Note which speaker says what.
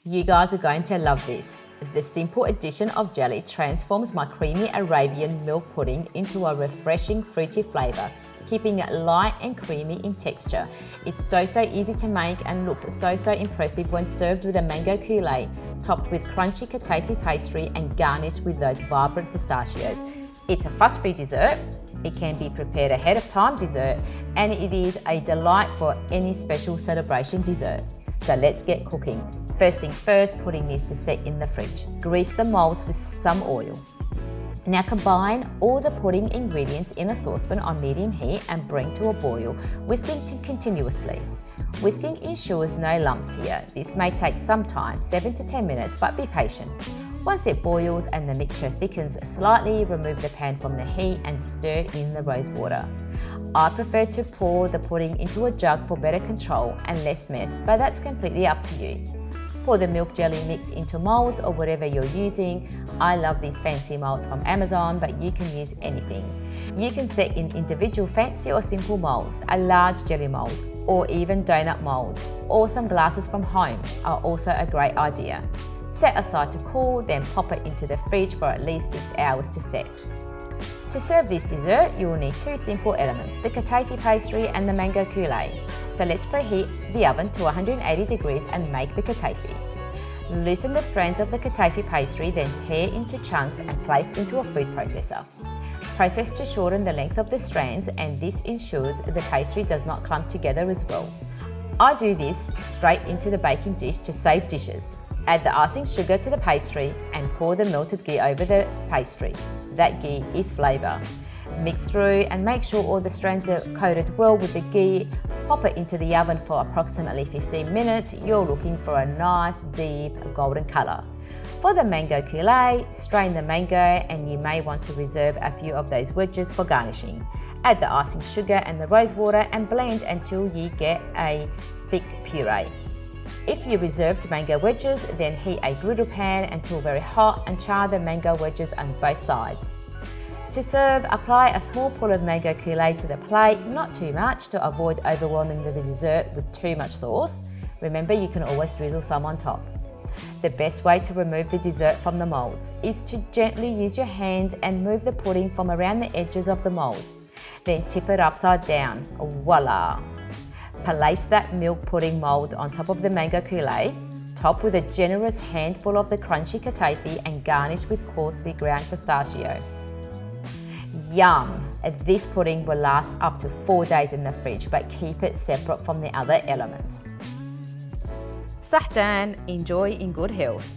Speaker 1: You guys are going to love this. The simple addition of jelly transforms my creamy Arabian milk pudding into a refreshing fruity flavour, keeping it light and creamy in texture. It's so easy to make and looks so impressive when served with a mango coulis, topped with crunchy katafi pastry and garnished with those vibrant pistachios. It's a fuss-free dessert. It can be prepared ahead of time dessert, and it is a delight for any special celebration dessert. So let's get cooking. First thing first, pudding needs to set in the fridge. Grease the moulds with some oil. Now combine all the pudding ingredients in a saucepan on medium heat and bring to a boil, whisking continuously. Whisking ensures no lumps here. This may take some time, 7 to 10 minutes, but be patient. Once it boils and the mixture thickens slightly, remove the pan from the heat and stir in the rose water. I prefer to pour the pudding into a jug for better control and less mess, but that's completely up to you. Pour the milk jelly mix into moulds or whatever you're using. I love these fancy moulds from Amazon, but you can use anything. You can set in individual fancy or simple moulds, a large jelly mould, or even donut molds, or some glasses from home are also a great idea. Set aside to cool, then pop it into the fridge for at least 6 hours to set. To serve this dessert, you will need two simple elements, the katafi pastry and the mango coulis. So let's preheat the oven to 180 degrees and make the katafi. Loosen the strands of the katafi pastry, then tear into chunks and place into a food processor. Process to shorten the length of the strands, and this ensures the pastry does not clump together as well. I do this straight into the baking dish to save dishes. Add the icing sugar to the pastry and pour the melted ghee over the pastry. That ghee is flavour. Mix through and make sure all the strands are coated well with the ghee. Pop it into the oven for approximately 15 minutes. You're looking for a nice deep golden colour. For the mango coulis, strain the mango and you may want to reserve a few of those wedges for garnishing. Add the icing sugar and the rose water and blend until you get a thick puree. If you reserved mango wedges, then heat a griddle pan until very hot and char the mango wedges on both sides. To serve, apply a small pool of mango coulis to the plate, not too much to avoid overwhelming the dessert with too much sauce. Remember, you can always drizzle some on top. The best way to remove the dessert from the moulds is to gently use your hands and move the pudding from around the edges of the mould. Then tip it upside down. Voila! Place that milk pudding mould on top of the mango coulis, top with a generous handful of the crunchy katafi and garnish with coarsely ground pistachio. Yum! This pudding will last up to 4 days in the fridge, but keep it separate from the other elements. Sahtan, enjoy in good health.